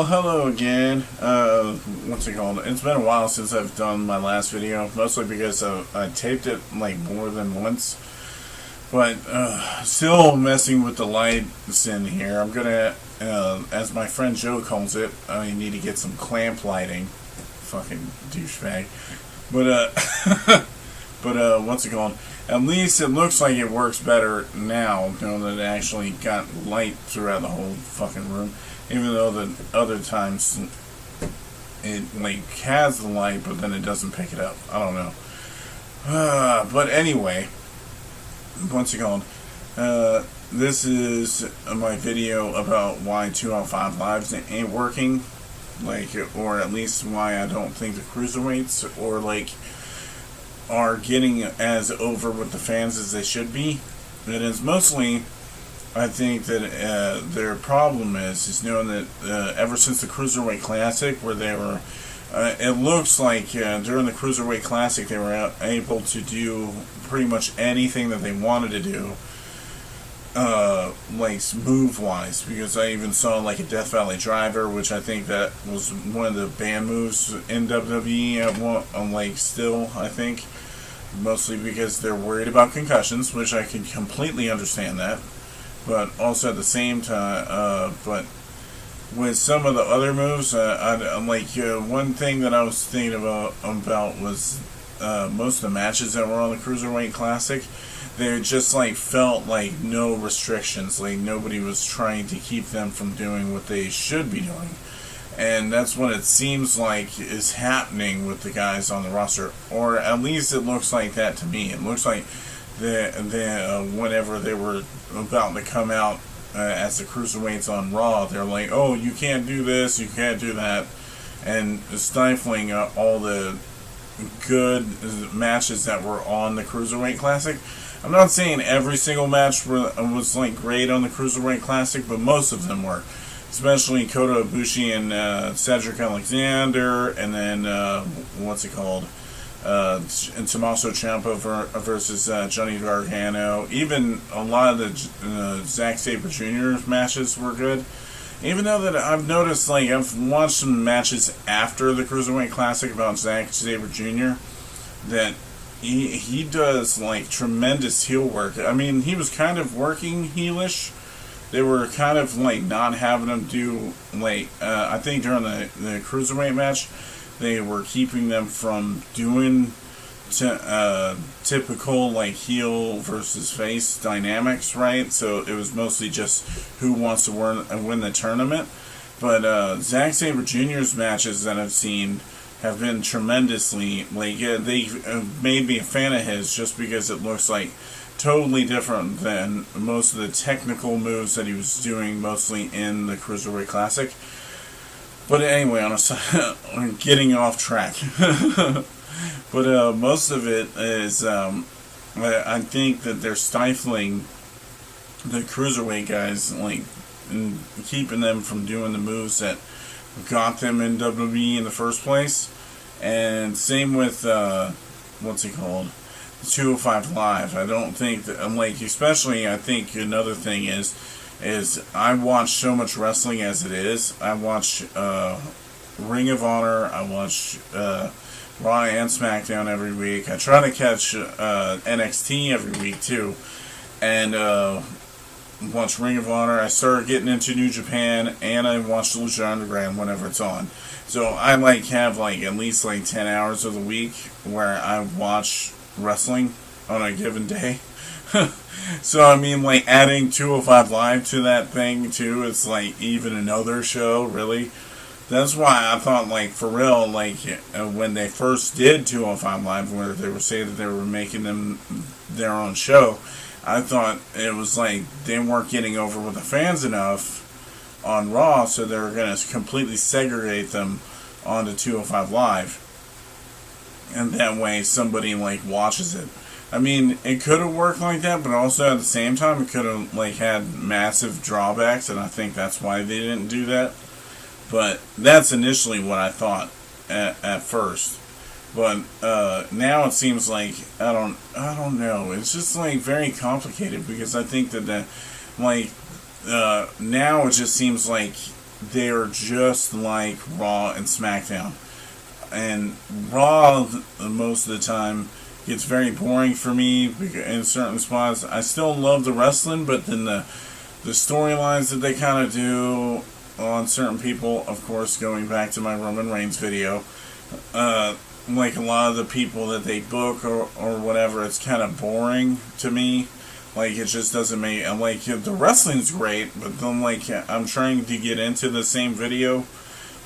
Well, hello again. What's it called? It's been a while since I've done my last video, mostly because I taped it like more than once. But still messing with the lights in here. I'm gonna, as my friend Joe calls it, I need to get some clamp lighting. Fucking douchebag. But what's it called? At least it looks like it works better now, knowing that it actually got light throughout the whole fucking room. Even though the other times it like has the light, but then it doesn't pick it up. I don't know. But anyway, what's it called? This is my video about why 2 out of 5 lives ain't working, or at least why I don't think the cruiserweights are getting as over with the fans as they should be. It is mostly, I think that their problem is knowing that ever since the Cruiserweight Classic, where they were, it looks like during the Cruiserweight Classic they were able to do pretty much anything that they wanted to do, like move-wise, because I even saw like a Death Valley Driver, which I think that was one of the banned moves in WWE at one, still, I think, mostly because they're worried about concussions, which I can completely understand that. But also at the same time, but with some of the other moves, one thing that I was thinking about was most of the matches that were on the Cruiserweight Classic, they just felt like no restrictions, like nobody was trying to keep them from doing what they should be doing. And that's what it seems like is happening with the guys on the roster, or at least it looks like that to me. It looks like whenever they were about to come out as the cruiserweights on Raw, they're like, "Oh, you can't do this, you can't do that," and stifling all the good matches that were on the Cruiserweight Classic. I'm not saying every single match was great on the Cruiserweight Classic, but most of them were. Especially Kota Ibushi and Cedric Alexander, and then and Tommaso Ciampa versus Johnny Gargano. Even a lot of the Zack Sabre Jr. matches were good. Even though that I've noticed, I've watched some matches after the Cruiserweight Classic about Zack Sabre Jr. that he does tremendous heel work. I mean, he was kind of working heelish. They were kind of not having him do I think during the Cruiserweight match, they were keeping them from doing typical heel versus face dynamics, right? So it was mostly just who wants to win the tournament. But Zack Sabre Jr.'s matches that I've seen have been tremendously they made me a fan of his just because it looks totally different than most of the technical moves that he was doing mostly in the Cruiserweight Classic. But anyway, I'm getting off track. But most of it is, I think that they're stifling the Cruiserweight guys, and keeping them from doing the moves that got them in WWE in the first place. And same with, 205 Live. I don't think that, especially, I think another thing is I watch so much wrestling as it is. I watch Ring of Honor, I watch Raw and SmackDown every week. I try to catch NXT every week too, and watch Ring of Honor. I started getting into New Japan, and I watch Lucha Underground whenever it's on. So I have at least 10 hours of the week where I watch wrestling on a given day. So I mean, adding 205 Live to that thing too, it's even another show, really. That's why I thought, for real, when they first did 205 Live, where they were saying that they were making them their own show, I thought it was they weren't getting over with the fans enough on Raw, so they were going to completely segregate them onto 205 Live. And that way somebody watches it. I mean, it could have worked like that, but also at the same time it could have had massive drawbacks, and I think that's why they didn't do that. But that's initially what I thought at first. But now it seems I don't know. It's just very complicated, because I think that now it just seems they are just like Raw and SmackDown. And Raw, most of the time, gets very boring for me in certain spots. I still love the wrestling, but then the storylines that they kind of do on certain people, of course, going back to my Roman Reigns video, like a lot of the people that they book or whatever, it's kind of boring to me. Like, it just doesn't make... Like, the wrestling's great, but then, like, I'm trying to get into the same video.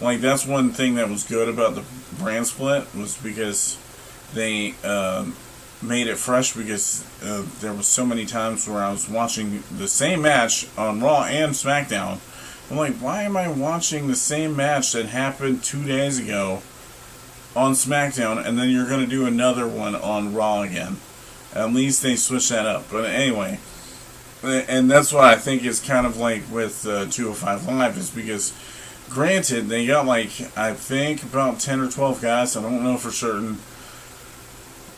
Like, that's one thing that was good about the brand split, was because they made it fresh, because there was so many times where I was watching the same match on Raw and SmackDown. I'm like, why am I watching the same match that happened 2 days ago on SmackDown, and then you're going to do another one on Raw again? At least they switch that up. But anyway, and that's what I think is kind of like with 205 Live, is because, granted, they got like, I think about 10 or 12 guys, I don't know for certain,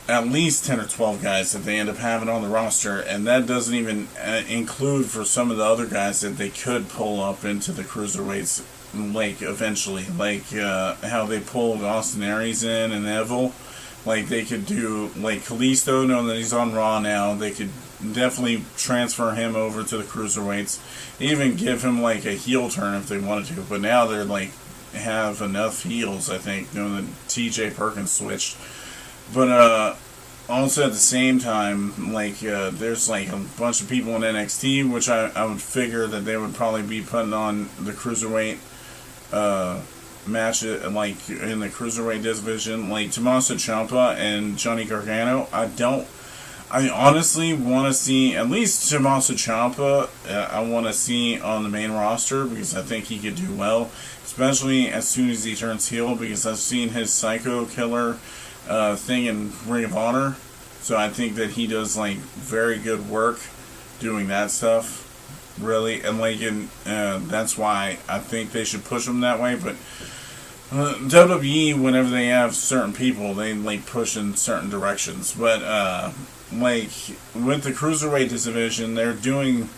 at least 10 or 12 guys that they end up having on the roster, and that doesn't even include for some of the other guys that they could pull up into the cruiserweights, like, eventually, like how they pulled Austin Aries in and Neville. Like, they could do, like, Kalisto, knowing that he's on Raw now, they could definitely transfer him over to the cruiserweights, even give him, like, a heel turn if they wanted to, but now they're, like, have enough heels, I think, knowing that TJ Perkins switched. But, also at the same time, like, there's, like, a bunch of people in NXT, which I would figure that they would probably be putting on the cruiserweight, match, like, in the cruiserweight division, like Tommaso Ciampa and Johnny Gargano. I honestly want to see at least Tommaso Ciampa. I want to see on the main roster, because I think he could do well, especially as soon as he turns heel, because I've seen his Psycho Killer thing in Ring of Honor, so I think that he does, like, very good work doing that stuff, really, and like, that's why I think they should push him that way. But WWE, whenever they have certain people, they, like, push in certain directions. But like, with the cruiserweight division, they're doing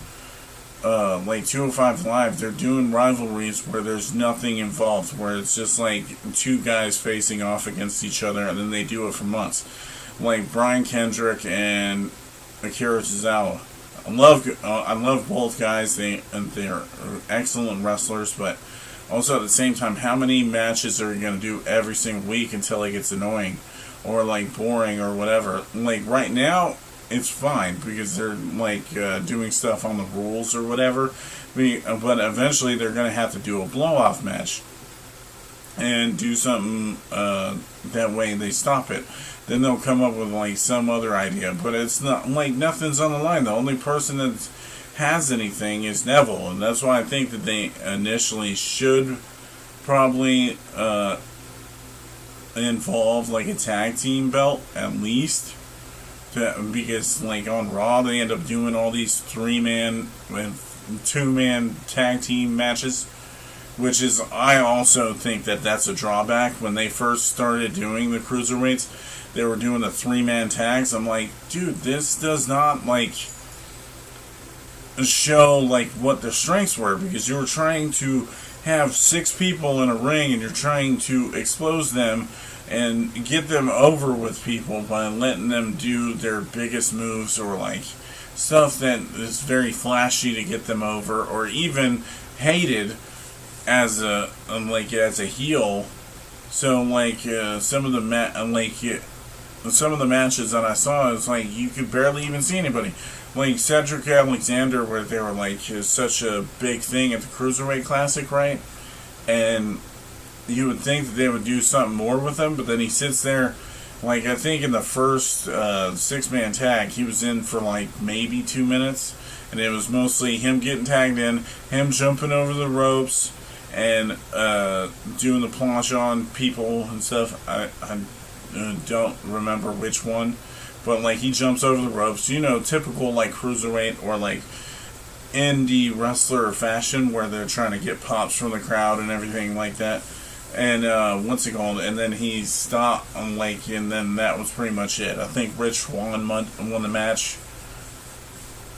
like 205 Live, they're doing rivalries where there's nothing involved, where it's just like two guys facing off against each other, and then they do it for months. Like Brian Kendrick and Akira Tozawa. I love both guys. They're excellent wrestlers, but also at the same time, how many matches are you going to do every single week until it gets annoying or, like, boring or whatever? Like, right now, it's fine because they're, like, doing stuff on the rules or whatever. But eventually they're going to have to do a blow-off match and do something that way they stop it. Then they'll come up with, like, some other idea. But it's not, like, nothing's on the line. The only person that has anything is Neville, and that's why I think that they initially should probably involve, like, a tag team belt at least, because, like, on Raw they end up doing all these 3-man and 2-man tag team matches, which is, I also think that that's a drawback. When they first started doing the cruiserweights, they were doing the 3-man tags. I'm like, dude, this does not, like, show, like, what the strengths were, because you were trying to have 6 people in a ring and you're trying to expose them and get them over with people by letting them do their biggest moves, or, like, stuff that is very flashy to get them over, or even hated as a heel. So, like, some of the matches that I saw, it's like you could barely even see anybody. Like Cedric Alexander, where they were, like, such a big thing at the Cruiserweight Classic, right? And you would think that they would do something more with him, but then he sits there, like, I think in the first 6-man tag, he was in for, like, maybe 2 minutes, and it was mostly him getting tagged in, him jumping over the ropes, and doing the planche on people and stuff. I don't remember which one, but, like, he jumps over the ropes, you know, typical, like, cruiserweight or, like, indie wrestler fashion, where they're trying to get pops from the crowd and everything like that. And what's it called? And then he stopped, like, and then that was pretty much it. I think Rich Swann won the match.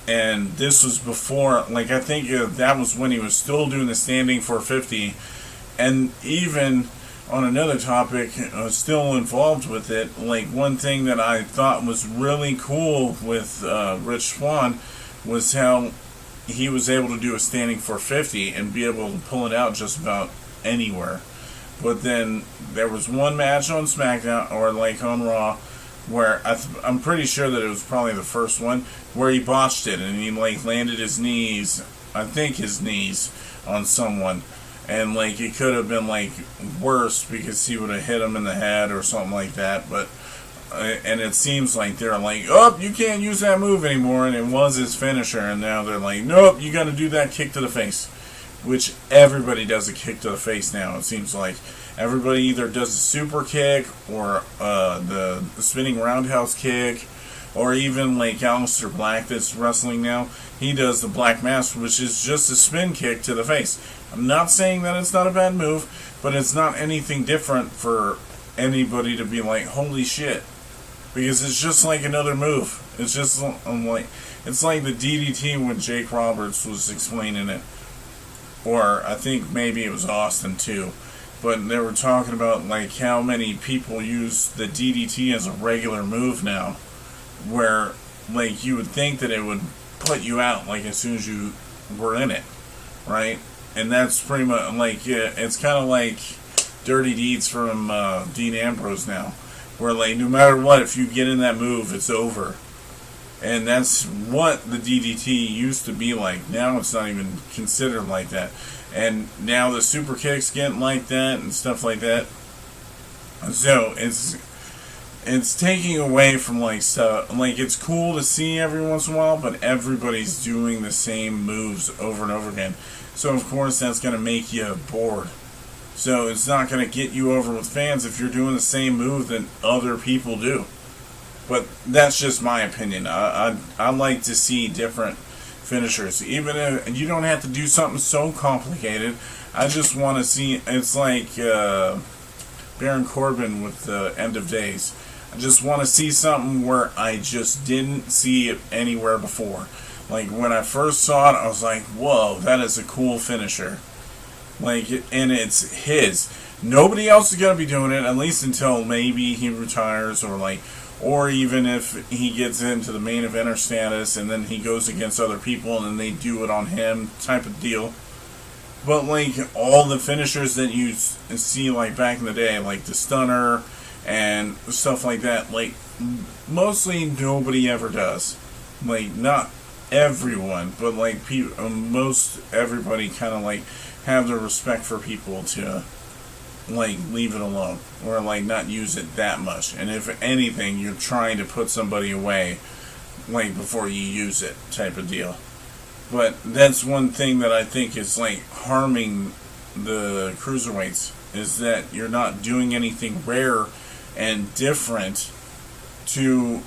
and this was before, like, I think that was when he was still doing the standing 450. And even on another topic, still involved with it, like, one thing that I thought was really cool with Rich Swann was how he was able to do a standing 450 and be able to pull it out just about anywhere. But then there was one match on SmackDown, or like on Raw, where I'm pretty sure that it was probably the first one, where he botched it and he like landed his knees, I think his knees, on someone. And like it could have been like worse because he would have hit him in the head or something like that. But and it seems like they're like, oh, you can't use that move anymore, and it was his finisher, and now they're like, nope, you got to do that kick to the face, which everybody does a kick to the face now. It seems like everybody either does a super kick or the spinning roundhouse kick, or even like Aleister Black that's wrestling now, he does the Black Mass, which is just a spin kick to the face. I'm not saying that it's not a bad move, but it's not anything different for anybody to be like, holy shit. Because it's just like another move. It's just like, it's like the DDT when Jake Roberts was explaining it. Or I think maybe it was Austin too. But they were talking about like how many people use the DDT as a regular move now. Where like you would think that it would put you out like as soon as you were in it. Right? And that's pretty much like, it's kind of like Dirty Deeds from Dean Ambrose now. Where like no matter what, if you get in that move, it's over. And that's what the DDT used to be like. Now it's not even considered like that. And now the super kicks getting like that and stuff like that. So it's taking away from like stuff. Like it's cool to see every once in a while, but everybody's doing the same moves over and over again. So of course that's going to make you bored. So it's not going to get you over with fans if you're doing the same move that other people do. But that's just my opinion. I like to see different finishers. Even if you don't have to do something so complicated. I just want to see, it's like Baron Corbin with the End of Days. I just want to see something where I just didn't see it anywhere before. Like when I first saw it, I was like, whoa, that is a cool finisher. Like, and it's his. Nobody else is going to be doing it, at least until maybe he retires, or even if he gets into the main eventer status and then he goes against other people and then they do it on him type of deal. But like all the finishers that you see like back in the day, like the stunner and stuff like that, like mostly nobody ever does. Like not everyone, but like most everybody kind of like have the respect for people to like leave it alone or like not use it that much. And if anything, you're trying to put somebody away like before you use it type of deal. But that's one thing that I think is like harming the cruiserweights, is that you're not doing anything rare and different to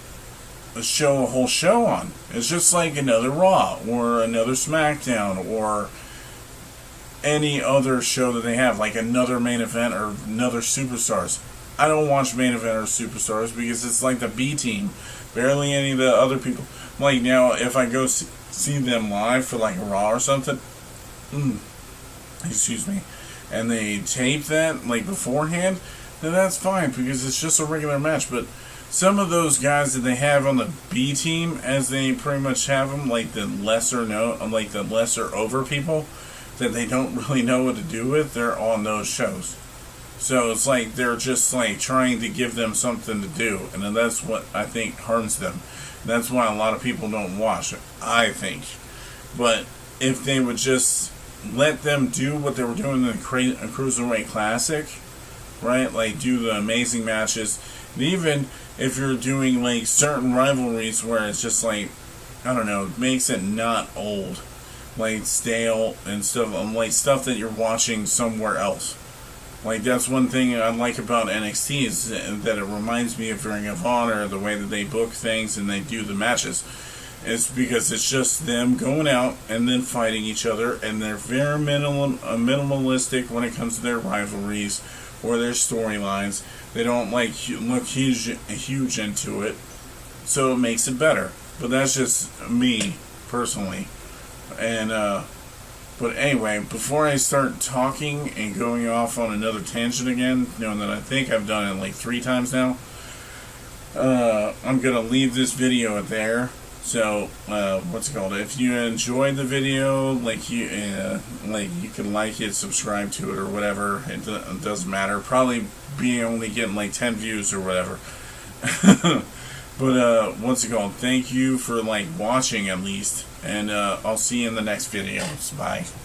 show a whole show on. It's just like another Raw or another SmackDown or any other show that they have, like another main event or another Superstars. I don't watch main event or Superstars because it's like the B team. Barely any of the other people. Like now, if I go see them live for like a Raw or something, excuse me, and they tape that like beforehand, then that's fine because it's just a regular match. But some of those guys that they have on the B team, as they pretty much have them, like the lesser over people that they don't really know what to do with, they're on those shows. So it's like they're just like trying to give them something to do, and then that's what I think harms them. That's why a lot of people don't watch it, I think. But if they would just let them do what they were doing in the Cruiserweight Classic, right? Like do the amazing matches. And even if you're doing like certain rivalries where it's just like, I don't know, makes it not old, like stale and stuff, like stuff that you're watching somewhere else. Like that's one thing I like about NXT is that it reminds me of Ring of Honor, the way that they book things and they do the matches. It's because it's just them going out and then fighting each other, and they're very minimalistic when it comes to their rivalries or their storylines. They don't like look huge into it, so it makes it better. But that's just me. personally. And but anyway, before I start talking and going off on another tangent again, knowing that I think I've done it like 3 times now, I'm gonna leave this video at there. So, what's it called? If you enjoyed the video, like you can like it, subscribe to it, or whatever. It doesn't matter. Probably be only getting like 10 views or whatever. But what's it called? Thank you for like watching at least, and I'll see you in the next videos. Bye.